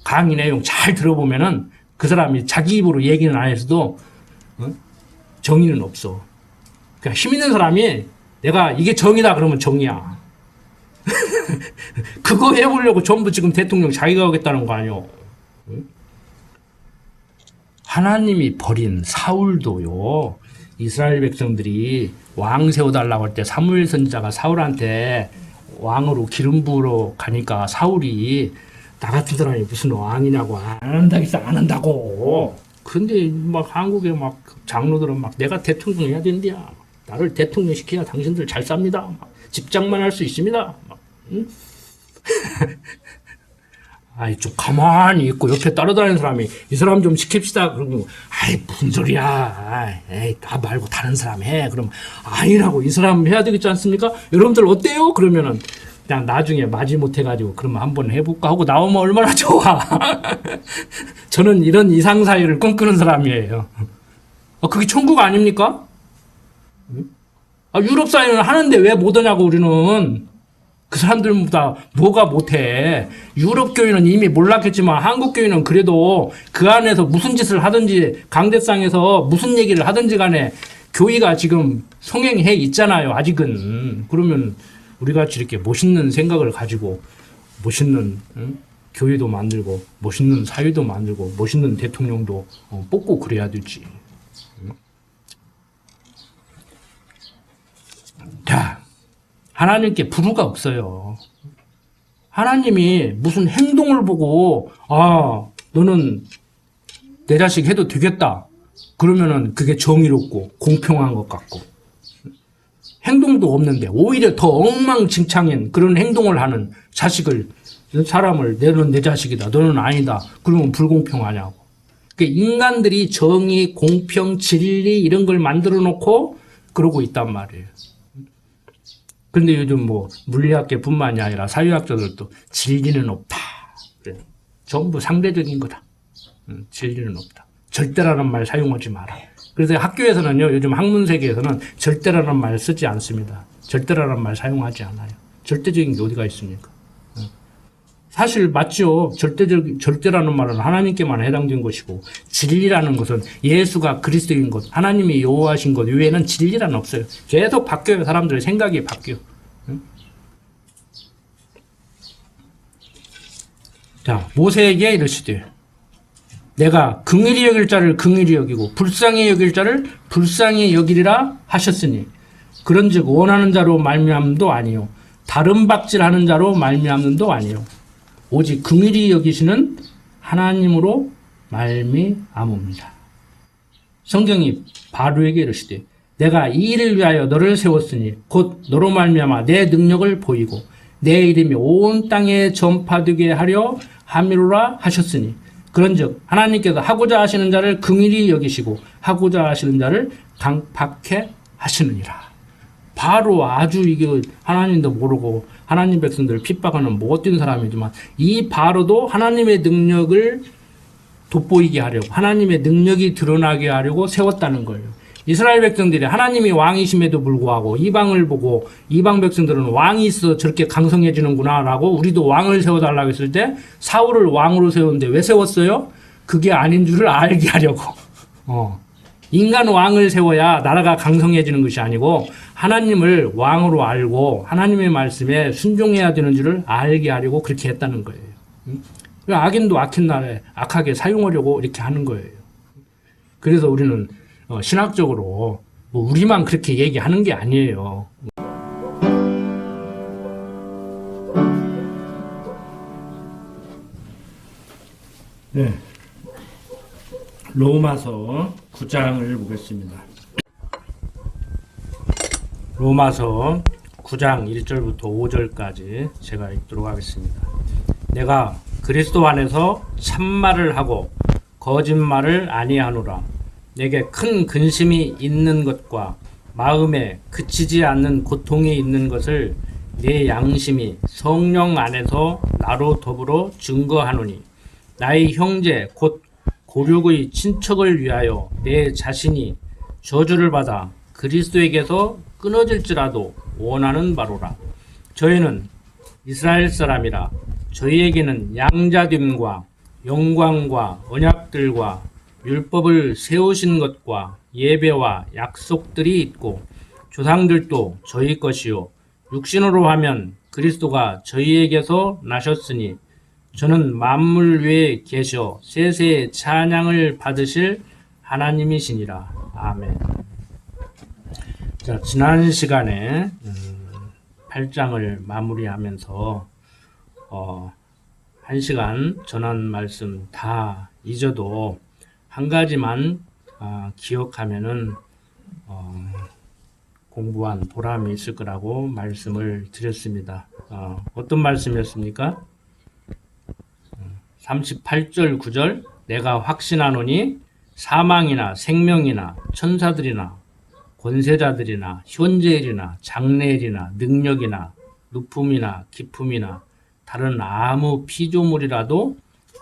강의 내용 잘 들어보면은 그 사람이 자기 입으로 얘기는 안 해서도 정의는 없어. 그러니까 힘 있는 사람이 내가 이게 정의다 그러면 정의야. 그거 해보려고 전부 지금 대통령 자기가 하겠다는 거 아니요. 하나님이 버린 사울도요. 이스라엘 백성들이 왕 세워달라고 할 때 사무엘 선지자가 사울한테 왕으로 기름 부으러 가니까 사울이 나 같은 사람이 무슨 왕이냐고 안 한다고. 근데 막 한국의 막 장로들은 막 내가 대통령 해야 된대야. 나를 대통령 시켜야 당신들 잘 삽니다. 막 집장만 할 수 있습니다. 막, 응? 아이, 좀 가만히 있고 옆에 따라다니는 사람이 이 사람 좀 시킵시다. 그러면 아이, 무슨 소리야. 에이, 나 말고 다른 사람 해. 그럼 아니라고 이 사람 해야 되겠지 않습니까? 여러분들 어때요? 그러면은 그냥 나중에 마지못해 가지고 그러면 한번 해볼까 하고 나오면 얼마나 좋아. 저는 이런 이상사회를 꿈꾸는 사람이에요. 그게 천국 아닙니까? 유럽 사회는 하는데 왜 못하냐고 우리는. 그 사람들보다 뭐가 못해. 유럽 교회는 이미 몰랐겠지만 한국 교회는 그래도 그 안에서 무슨 짓을 하든지 강대상에서 무슨 얘기를 하든지 간에 교회가 지금 성행해 있잖아요. 아직은. 그러면 우리 같이 이렇게 멋있는 생각을 가지고 멋있는 교회도 만들고 멋있는 사회도 만들고 멋있는 대통령도 뽑고 그래야 되지. 자, 하나님께 불우가 없어요. 하나님이 무슨 행동을 보고 너는 내 자식 해도 되겠다. 그러면은 그게 정의롭고 공평한 것 같고 행동도 없는데 오히려 더 엉망진창인 그런 행동을 하는 사람을 너는 내 자식이다. 너는 아니다. 그러면 불공평하냐고. 그러니까 인간들이 정의, 공평, 진리 이런 걸 만들어 놓고 그러고 있단 말이에요. 근데 요즘 뭐 물리학계뿐만이 아니라 사회학자들도 진리는 없다. 그래. 전부 상대적인 거다. 진리는 없다. 절대라는 말 사용하지 마라. 그래서 학교에서는요, 요즘 학문 세계에서는 절대라는 말 쓰지 않습니다. 절대라는 말 사용하지 않아요. 절대적인 게 어디가 있습니까? 사실 맞죠. 절대라는 말은 하나님께만 해당된 것이고 진리라는 것은 예수가 그리스도인 것, 하나님이 여호와신 것 외에는 진리란 없어요. 계속 바뀌어요. 사람들의 생각이 바뀌어. 자, 모세에게 이르시되 내가 긍휼히 여길 자를 긍휼히 여기고 불쌍히 여길 자를 불쌍히 여기리라 하셨으니 그런즉 원하는 자로 말미암음도 아니요 다른 박질하는 자로 말미암음도 아니요 오직 긍휼히 여기시는 하나님으로 말미암음이다. 성경이 바로에게 이르시되 내가 이 일을 위하여 너를 세웠으니 곧 너로 말미암아 내 능력을 보이고 내 이름이 온 땅에 전파되게 하려 함이로라 하셨으니 그런즉 하나님께서 하고자 하시는 자를 긍휼히 여기시고 하고자 하시는 자를 강팍해 하시느니라. 바로 아주 이게 하나님도 모르고 하나님 백성들을 핍박하는 못된 사람이지만 이 바로도 하나님의 능력을 돋보이게 하려고 하나님의 능력이 드러나게 하려고 세웠다는 거예요. 이스라엘 백성들이 하나님이 왕이심에도 불구하고 이방을 보고 이방 백성들은 왕이 있어 저렇게 강성해지는구나 라고 우리도 왕을 세워달라고 했을 때 사울을 왕으로 세웠는데 왜 세웠어요? 그게 아닌 줄을 알게 하려고. 인간 왕을 세워야 나라가 강성해지는 것이 아니고 하나님을 왕으로 알고 하나님의 말씀에 순종해야 되는 줄을 알게 하려고 그렇게 했다는 거예요. 악인도 악한 날에 악하게 사용하려고 이렇게 하는 거예요. 그래서 우리는 신학적으로 뭐 우리만 그렇게 얘기하는 게 아니에요. 네. 로마서 9장을 보겠습니다. 로마서 9장 1절부터 5절까지 제가 읽도록 하겠습니다. 내가 그리스도 안에서 참말을 하고 거짓말을 아니하노라. 내게 큰 근심이 있는 것과 마음에 그치지 않는 고통이 있는 것을 내 양심이 성령 안에서 나로 더불어 증거하노니 나의 형제 곧 고륙의 친척을 위하여 내 자신이 저주를 받아 그리스도에게서 끊어질지라도 원하는 바로라. 저희는 이스라엘 사람이라 저희에게는 양자됨과 영광과 언약들과 율법을 세우신 것과 예배와 약속들이 있고 조상들도 저희 것이요 육신으로 하면 그리스도가 저희에게서 나셨으니 저는 만물 위에 계셔 세세의 찬양을 받으실 하나님이시니라. 아멘. 자, 지난 시간에 8장을 마무리하면서 1시간 전한 말씀 다 잊어도 한 가지만 기억하면은 공부한 보람이 있을 거라고 말씀을 드렸습니다. 어떤 말씀이었습니까? 38절 9절 내가 확신하노니 사망이나 생명이나 천사들이나 권세자들이나 현재일이나 장래일이나 능력이나 높음이나 깊음이나 다른 아무 피조물이라도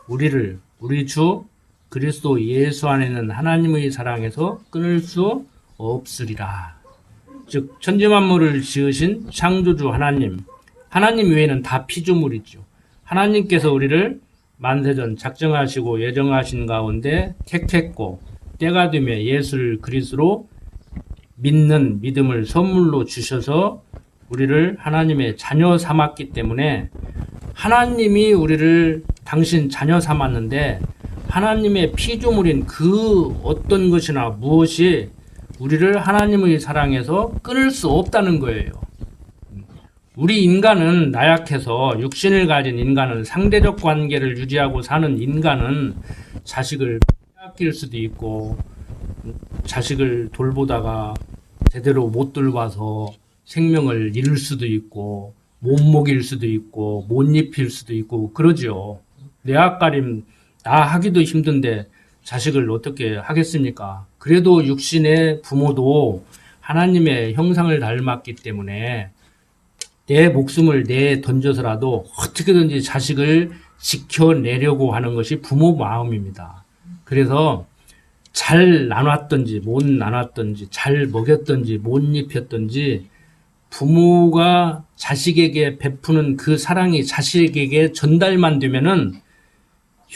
우리를 우리 주 그리스도 예수 안에 있는 하나님의 사랑에서 끊을 수 없으리라. 즉 천지만물을 지으신 창조주 하나님 외에는 다 피조물이죠. 하나님께서 우리를 만세전 작정하시고 예정하신 가운데 택했고 때가 되면 예수를 그리스도로 믿는 믿음을 선물로 주셔서 우리를 하나님의 자녀 삼았기 때문에 하나님이 우리를 당신 자녀 삼았는데 하나님의 피조물인 그 어떤 것이나 무엇이 우리를 하나님의 사랑에서 끊을 수 없다는 거예요. 우리 인간은 나약해서 육신을 가진 인간은 상대적 관계를 유지하고 사는 인간은 자식을 빼앗길 수도 있고 자식을 돌보다가 제대로 못 돌봐서 생명을 잃을 수도 있고 못 먹일 수도 있고 못 입힐 수도 있고 그러죠. 내 앞가림 나 하기도 힘든데 자식을 어떻게 하겠습니까? 그래도 육신의 부모도 하나님의 형상을 닮았기 때문에 내 목숨을 내 던져서라도 어떻게든지 자식을 지켜내려고 하는 것이 부모 마음입니다. 그래서 잘 나눴든지 못 나눴든지 잘 먹였든지 못 입혔든지 부모가 자식에게 베푸는 그 사랑이 자식에게 전달만 되면은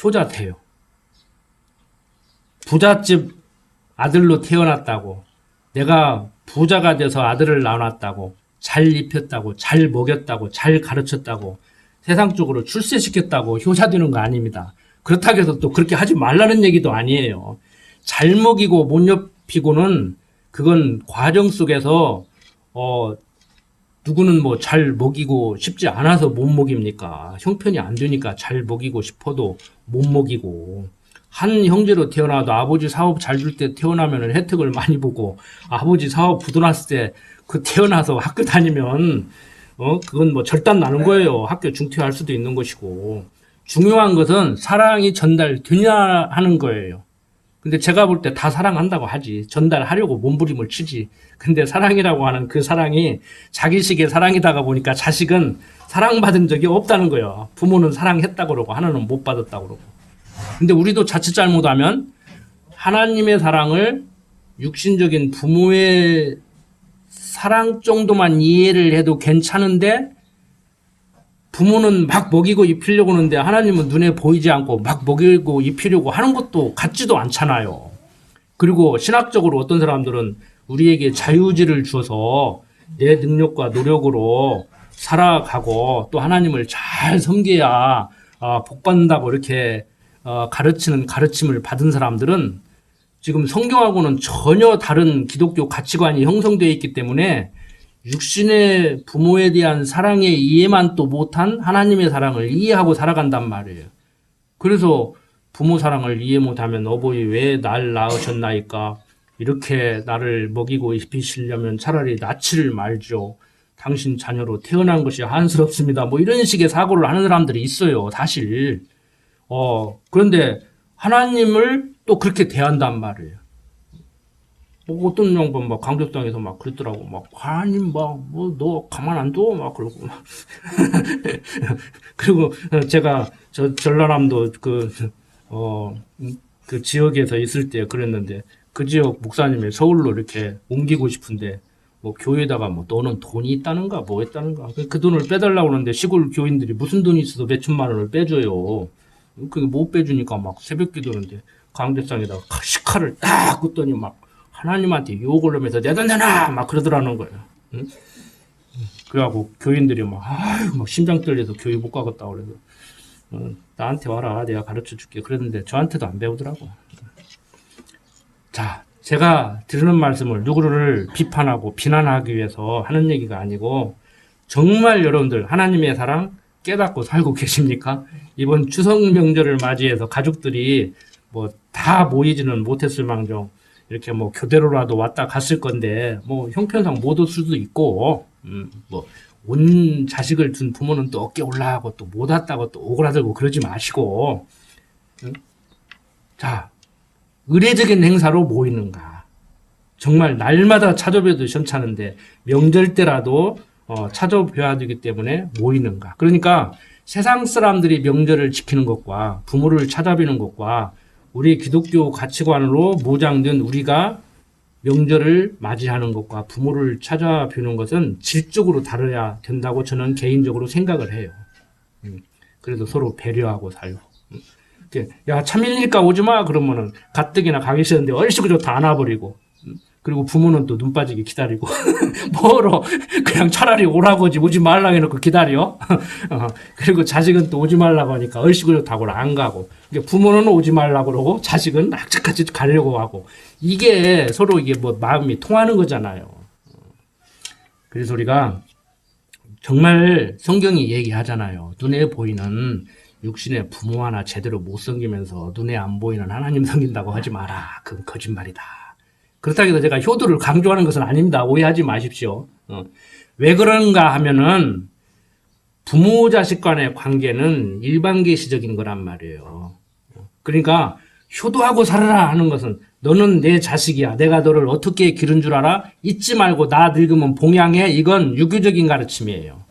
효자 돼요. 부잣집 아들로 태어났다고 내가 부자가 돼서 아들을 낳았다고 잘 입혔다고 잘 먹였다고 잘 가르쳤다고 세상적으로 출세시켰다고 효자 되는 거 아닙니다. 그렇다고 해서 또 그렇게 하지 말라는 얘기도 아니에요. 잘 먹이고 못 입히고는 그건 과정 속에서 누구는 뭐 잘 먹이고 싶지 않아서 못 먹입니까? 형편이 안 되니까 잘 먹이고 싶어도 못 먹이고 한 형제로 태어나도 아버지 사업 잘 줄 때 태어나면 혜택을 많이 보고 아버지 사업 부도났을 때 그 태어나서 학교 다니면 그건 뭐 절단 나는 거예요. 학교 중퇴할 수도 있는 것이고 중요한 것은 사랑이 전달되냐 하는 거예요. 근데 제가 볼 때 다 사랑한다고 하지. 전달하려고 몸부림을 치지. 근데 사랑이라고 하는 그 사랑이 자기식의 사랑이다가 보니까 자식은 사랑받은 적이 없다는 거예요. 부모는 사랑했다고 그러고 하나는 못 받았다고 그러고. 근데 우리도 자칫 잘못하면 하나님의 사랑을 육신적인 부모의 사랑 정도만 이해를 해도 괜찮은데 부모는 막 먹이고 입히려고 하는데 하나님은 눈에 보이지 않고 막 먹이고 입히려고 하는 것도 같지도 않잖아요. 그리고 신학적으로 어떤 사람들은 우리에게 자유의지를 주어서 내 능력과 노력으로 살아가고 또 하나님을 잘 섬겨야 복받는다고 이렇게 가르치는 가르침을 받은 사람들은 지금 성경하고는 전혀 다른 기독교 가치관이 형성되어 있기 때문에 육신의 부모에 대한 사랑의 이해만 또 못한 하나님의 사랑을 이해하고 살아간단 말이에요. 그래서 부모 사랑을 이해 못하면 어버이 왜 날 낳으셨나이까? 이렇게 나를 먹이고 입히시려면 차라리 낳지를 말죠. 당신 자녀로 태어난 것이 한스럽습니다. 뭐 이런 식의 사고를 하는 사람들이 있어요. 사실. 그런데 하나님을 또 그렇게 대한단 말이에요. 어떤 양반 막 강조당에서 막 그랬더라고. 막 하나님 너 가만 안 둬? 막 그러고 막. 그리고 제가 전라남도 그 지역에서 있을 때 그랬는데 그 지역 목사님이 서울로 이렇게 옮기고 싶은데 뭐 교회에다가 뭐 너는 돈이 있다는가 뭐 했다는가 그 돈을 빼달라고 하는데 시골 교인들이 무슨 돈이 있어서 몇 천만 원을 빼줘요. 그게 못 빼주니까 막 새벽 기도하는데 강대상에다가 시칼을 딱 긋더니 막 하나님한테 욕을 하면서 내 돈 내놔 막 그러더라는 거예요. 응? 그래갖고 교인들이 막 심장 떨려서 교회 못 가겠다 그래서 나한테 와라 내가 가르쳐 줄게 그랬는데 저한테도 안 배우더라고. 자, 제가 드리는 말씀을 누구를 비판하고 비난하기 위해서 하는 얘기가 아니고 정말 여러분들 하나님의 사랑 깨닫고 살고 계십니까? 이번 추석 명절을 맞이해서 가족들이 뭐 다 모이지는 못했을 망정 이렇게 뭐 교대로라도 왔다 갔을 건데 뭐 형편상 못 올 수도 있고 뭐 온 자식을 둔 부모는 또 어깨 올라가고 또 못 왔다고 또 오그라들고 그러지 마시고 자 의례적인 행사로 모이는가 정말 날마다 찾아뵈도 시원찮은데 명절 때라도 찾아뵈야 되기 때문에 모이는가 그러니까 세상 사람들이 명절을 지키는 것과 부모를 찾아뵈는 것과 우리 기독교 가치관으로 모장된 우리가 명절을 맞이하는 것과 부모를 찾아뵈는 것은 질적으로 다르야 된다고 저는 개인적으로 생각을 해요. 그래도 서로 배려하고 살고. 야, 참일니까 오지 마! 그러면은 가뜩이나 가기 싫은데 얼씨구저 다 안아버리고. 그리고 부모는 또 눈 빠지게 기다리고. 뭐로 그냥 차라리 오라고 하지 오지 말라고 해놓고 기다려. 그리고 자식은 또 오지 말라고 하니까 얼씨구저 다고 안 가고. 부모는 오지 말라고 그러고 자식은 악착같이 가려고 하고. 이게 서로 이게 뭐 마음이 통하는 거잖아요. 그래서 우리가 정말 성경이 얘기하잖아요. 눈에 보이는 육신의 부모 하나 제대로 못 섬기면서 눈에 안 보이는 하나님 섬긴다고 하지 마라. 그건 거짓말이다. 그렇다고 해서 제가 효도를 강조하는 것은 아닙니다. 오해하지 마십시오. 왜 그런가 하면은 부모 자식 간의 관계는 일반계시적인 거란 말이에요. 그러니까 효도하고 살아라 하는 것은 너는 내 자식이야. 내가 너를 어떻게 기른 줄 알아? 잊지 말고 나 늙으면 봉양해. 이건 유교적인 가르침이에요.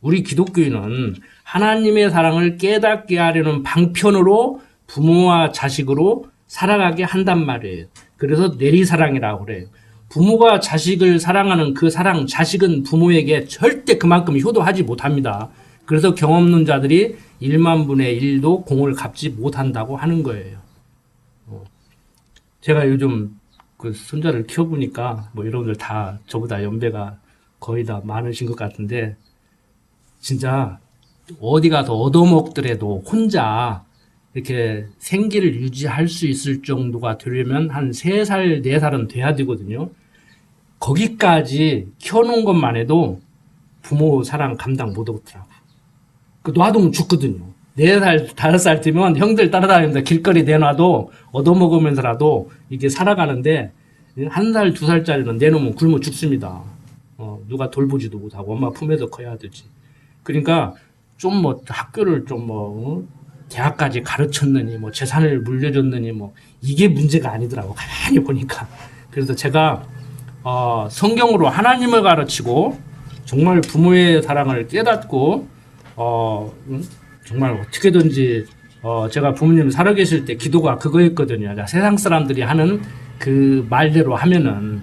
우리 기독교인은 하나님의 사랑을 깨닫게 하려는 방편으로 부모와 자식으로 살아가게 한단 말이에요. 그래서 내리사랑이라고 그래요. 부모가 자식을 사랑하는 그 사랑, 자식은 부모에게 절대 그만큼 효도하지 못합니다. 그래서 경험 없는 자들이 1만 분의 1도 공을 갚지 못한다고 하는 거예요. 제가 요즘 그 손자를 키워보니까 뭐 여러분들 다 저보다 연배가 거의 다 많으신 것 같은데 진짜 어디 가서 얻어먹더라도 혼자 이렇게 생계를 유지할 수 있을 정도가 되려면 한 3살, 4살은 돼야 되거든요. 거기까지 키워놓은 것만 해도 부모 사랑 감당 못 하더라고. 놔두면 죽거든요. 4살, 5살 되면 형들 따라다니면서 길거리 내놔도 얻어먹으면서라도 이게 살아가는데 1살, 2살짜리는 내놓으면 굶어 죽습니다. 누가 돌보지도 못하고 엄마 품에서 커야 되지. 그러니까 좀 뭐 학교를 좀 뭐 대학까지 가르쳤느니 뭐 재산을 물려줬느니 뭐 이게 문제가 아니더라고 가만히 보니까. 그래서 제가 성경으로 하나님을 가르치고 정말 부모의 사랑을 깨닫고 정말 어떻게든지 제가 부모님 살아계실 때 기도가 그거였거든요. 세상 사람들이 하는 그 말대로 하면은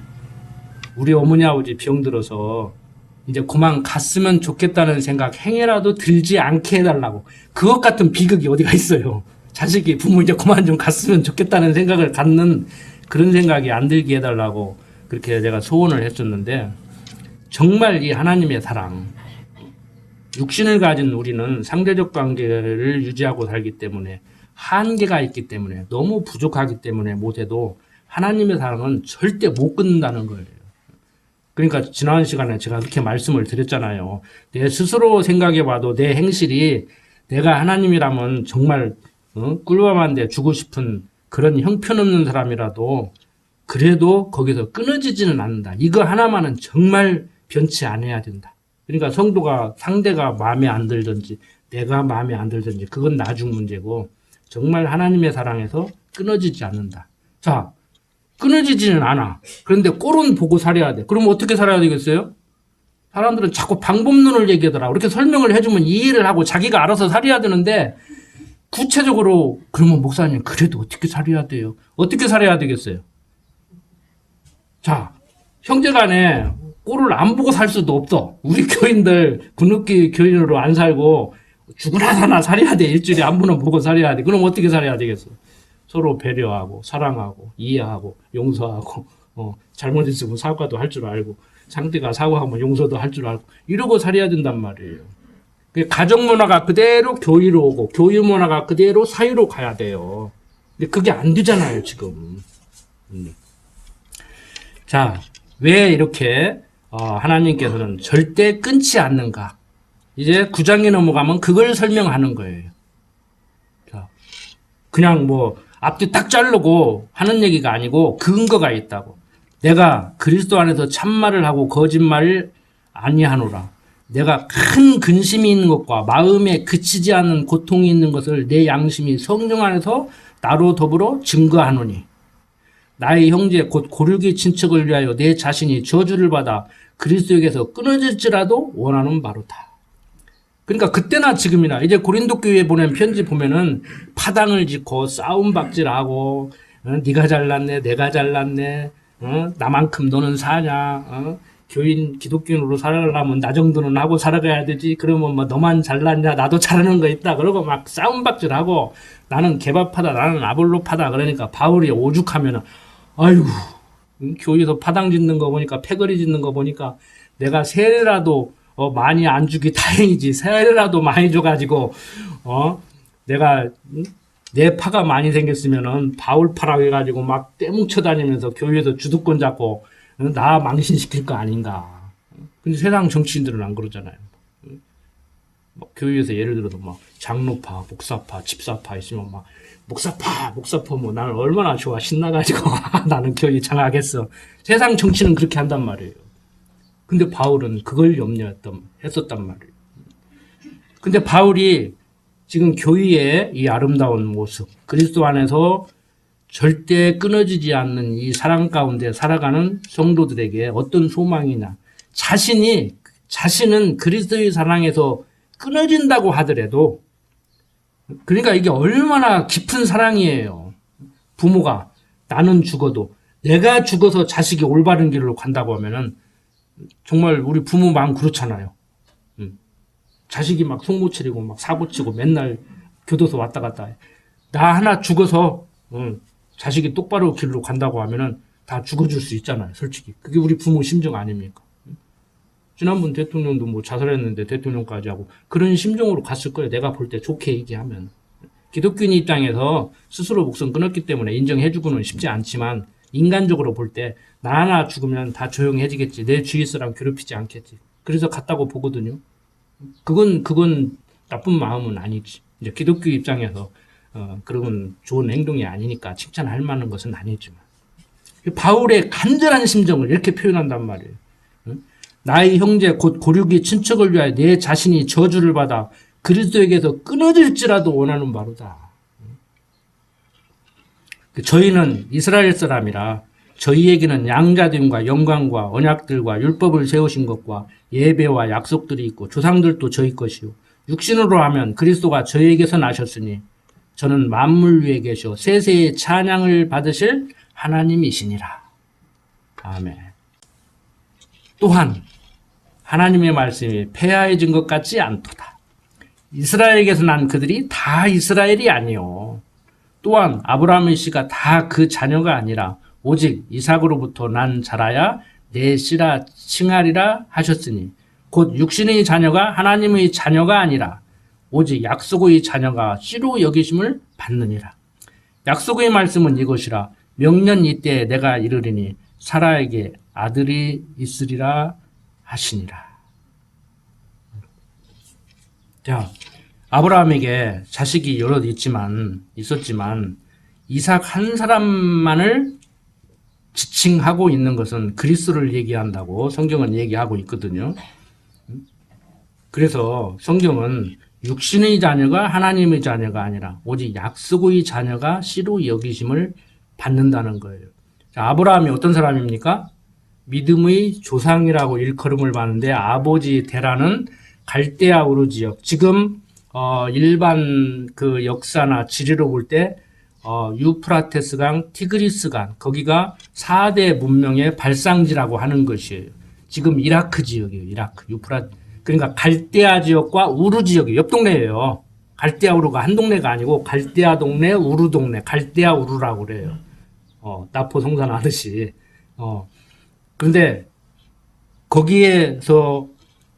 우리 어머니 아버지 병들어서 이제 그만 갔으면 좋겠다는 생각 행여라도 들지 않게 해달라고. 그것 같은 비극이 어디가 있어요. 자식이 부모 이제 그만 좀 갔으면 좋겠다는 생각을 갖는 그런 생각이 안 들게 해달라고 그렇게 제가 소원을 했었는데 정말 이 하나님의 사랑 육신을 가진 우리는 상대적 관계를 유지하고 살기 때문에 한계가 있기 때문에 너무 부족하기 때문에 못해도 하나님의 사랑은 절대 못 끊는다는 거예요. 그러니까 지난 시간에 제가 그렇게 말씀을 드렸잖아요. 내 스스로 생각해봐도 내 행실이 내가 하나님이라면 정말 꿀밤한데 주고 싶은 그런 형편없는 사람이라도 그래도 거기서 끊어지지는 않는다. 이거 하나만은 정말 변치 않아야 된다. 그러니까 성도가 상대가 마음에 안 들든지 내가 마음에 안 들든지 그건 나중 문제고 정말 하나님의 사랑에서 끊어지지 않는다. 자, 끊어지지는 않아. 그런데 꼴은 보고 살아야 돼. 그럼 어떻게 살아야 되겠어요? 사람들은 자꾸 방법론을 얘기하더라. 이렇게 설명을 해주면 이해를 하고 자기가 알아서 살아야 되는데 구체적으로 그러면 목사님 그래도 어떻게 살아야 돼요? 어떻게 살아야 되겠어요? 자, 형제간에 꼴을 안 보고 살 수도 없어. 우리 교인들 군욱기 교인으로 안 살고 죽으나 사나 살아야 돼. 일주일에 한 번은 보고 살아야 돼. 그럼 어떻게 살아야 되겠어? 서로 배려하고 사랑하고 이해하고 용서하고 잘못 있으면 사과도 할 줄 알고 상대가 사과하면 용서도 할 줄 알고 이러고 살아야 된단 말이에요. 가정 문화가 그대로 교회로 오고 교회 문화가 그대로 사회로 가야 돼요. 근데 그게 안 되잖아요 지금. 자, 왜 이렇게 하나님께서는 절대 끊지 않는가? 이제 9장에 넘어가면 그걸 설명하는 거예요. 자, 그냥 뭐 앞뒤 딱 자르고 하는 얘기가 아니고 근거가 있다고. 내가 그리스도 안에서 참말을 하고 거짓말을 아니하노라. 내가 큰 근심이 있는 것과 마음에 그치지 않는 고통이 있는 것을 내 양심이 성령 안에서 나로 더불어 증거하노니 나의 형제 곧 고르기 친척을 위하여 내 자신이 저주를 받아 그리스도에게서 끊어질지라도 원하는 바로다. 그러니까 그때나 지금이나 이제 고린도 교회에 보낸 편지 보면은 파당을 짓고 싸움박질하고 네가 잘났네 내가 잘났네 나만큼 너는 사냐 교인 기독교인으로 살아가려면 나 정도는 하고 살아가야 되지 그러면 뭐 너만 잘났냐 나도 잘하는 거 있다 그러고 막 싸움박질하고 나는 개밥하다 나는 아볼로파다 그러니까 바울이 오죽하면은 아이고 교회에서 파당 짓는 거 보니까 패거리 짓는 거 보니까 내가 세례라도 많이 안 주기 다행이지 세례라도 많이 줘가지고 내가 내 파가 많이 생겼으면은 바울파라고 해가지고 막 떼뭉쳐 다니면서 교회에서 주도권 잡고 나 망신시킬 거 아닌가. 근데 세상 정치인들은 안 그러잖아요. 막 교회에서 예를 들어서 막 장로파, 목사파, 집사파 있으면 막 목사파 뭐 나는 얼마나 좋아 신나가지고 나는 교회 장악했어. 세상 정치는 그렇게 한단 말이에요. 근데 바울은 그걸 했었단 말이에요. 근데 바울이 지금 교회의 이 아름다운 모습, 그리스도 안에서 절대 끊어지지 않는 이 사랑 가운데 살아가는 성도들에게 어떤 소망이냐. 자신은 그리스도의 사랑에서 끊어진다고 하더라도, 그러니까 이게 얼마나 깊은 사랑이에요. 부모가 나는 죽어도, 내가 죽어서 자식이 올바른 길로 간다고 하면은, 정말 우리 부모 마음 그렇잖아요. 자식이 막 속 못 차리고 막 사고 치고 맨날 교도소 왔다 갔다 해. 나 하나 죽어서 자식이 똑바로 길로 간다고 하면은 다 죽어줄 수 있잖아요. 솔직히. 그게 우리 부모 심정 아닙니까? 지난번 대통령도 뭐 자살했는데 대통령까지 하고 그런 심정으로 갔을 거예요. 내가 볼 때 좋게 얘기하면. 기독교인 입장에서 스스로 목숨 끊었기 때문에 인정해주고는 쉽지 않지만 인간적으로 볼 때 나 하나 죽으면 다 조용해지겠지. 내 주위 사람 괴롭히지 않겠지. 그래서 갔다고 보거든요. 그건 나쁜 마음은 아니지. 이제 기독교 입장에서 그런 좋은 행동이 아니니까 칭찬할 만한 것은 아니지만 바울의 간절한 심정을 이렇게 표현한단 말이에요. 나의 형제 곧 고르기 친척을 위하여 내 자신이 저주를 받아 그리스도에게서 끊어질지라도 원하는 바로다. 저희는 이스라엘 사람이라 저희에게는 양자됨과 영광과 언약들과 율법을 세우신 것과 예배와 약속들이 있고 조상들도 저희 것이요 육신으로 하면 그리스도가 저희에게서 나셨으니 저는 만물 위에 계셔 세세의 찬양을 받으실 하나님이시니라. 아멘. 또한 하나님의 말씀이 폐하해진 것 같지 않도다. 이스라엘에게서 난 그들이 다 이스라엘이 아니요. 또한 아브라함의 씨가 다 그 자녀가 아니라 오직 이삭으로부터 난 자라야 내 씨라 칭하리라 하셨으니 곧 육신의 자녀가 하나님의 자녀가 아니라 오직 약속의 자녀가 씨로 여기심을 받느니라. 약속의 말씀은 이것이라 명년 이때에 내가 이르리니 사라에게 아들이 있으리라 하시니라. 자, 아브라함에게 자식이 여럿 있었지만 이삭 한 사람만을 지칭하고 있는 것은 그리스도를 얘기한다고 성경은 얘기하고 있거든요. 그래서 성경은 육신의 자녀가 하나님의 자녀가 아니라 오직 약속의 자녀가 씨로 여기심을 받는다는 거예요. 자, 아브라함이 어떤 사람입니까? 믿음의 조상이라고 일컬음을 받는데 아버지 데라는 갈대아 우르 지역. 지금 일반 그 역사나 지리로 볼 때 유프라테스강, 티그리스강 거기가 4대 문명의 발상지라고 하는 것이에요. 지금 이라크 지역이에요. 이라크 그러니까 갈대아 지역과 우르 지역이 옆 동네예요. 갈대아 우르가 한 동네가 아니고 갈대아 동네, 우르 동네, 갈대아 우르라고 그래요. 나포 성산 하듯이. 그런데 거기에서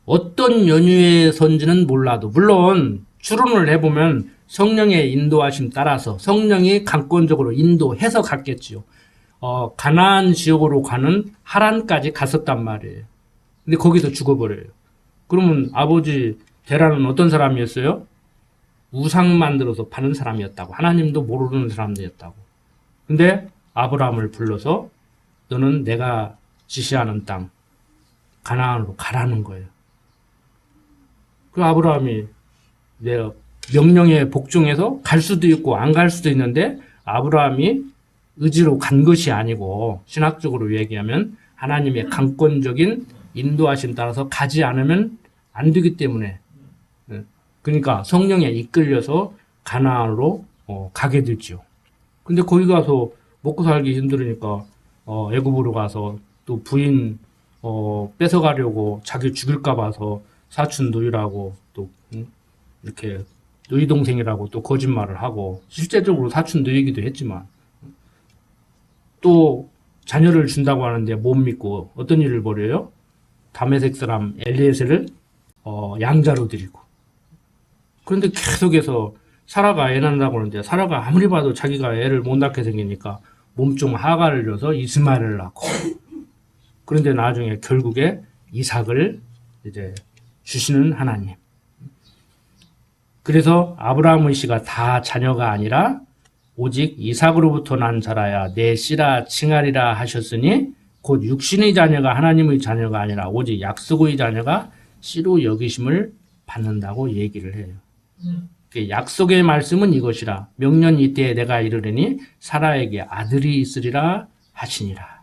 어떤 연유에선지는 몰라도 물론 추론을 해보면 성령의 인도하심 따라서 성령이 강권적으로 인도해서 갔겠지요. 가나안 지역으로 가는 하란까지 갔었단 말이에요. 근데 거기서 죽어버려요. 그러면 아버지 데라는 어떤 사람이었어요? 우상 만들어서 파는 사람이었다고. 하나님도 모르는 사람들이었다고. 근데 아브라함을 불러서 너는 내가 지시하는 땅 가나안으로 가라는 거예요. 그 아브라함이 내가 명령에 복종해서 갈 수도 있고 안 갈 수도 있는데 아브라함이 의지로 간 것이 아니고 신학적으로 얘기하면 하나님의 강권적인 인도하심 따라서 가지 않으면 안 되기 때문에 그러니까 성령에 이끌려서 가나안으로 가게 되죠. 근데 거기 가서 먹고 살기 힘들으니까 애굽으로 가서 또 부인 뺏어가려고 자기 죽일까 봐서 사촌 누이라고 또 이렇게 누이 동생이라고 또 거짓말을 하고 실제적으로 사촌 누이기도 했지만 또 자녀를 준다고 하는데 못 믿고 어떤 일을 벌여요? 다메섹 사람 엘리에셀을 양자로 드리고 그런데 계속해서 사라가 애 낳는다고 하는데 사라가 아무리 봐도 자기가 애를 못 낳게 생기니까 몸종 하가를 줘서 이스마엘을 낳고 그런데 나중에 결국에 이삭을 이제 주시는 하나님. 그래서 아브라함 의씨가 다 자녀가 아니라 오직 이삭으로부터 난 자라야 내 씨라 칭하리라 하셨으니 곧 육신의 자녀가 하나님의 자녀가 아니라 오직 약속의 자녀가 씨로 여기심을 받는다고 얘기를 해요. 약속의 말씀은 이것이라 명년 이때에 내가 이르리니 사라에게 아들이 있으리라 하시니라.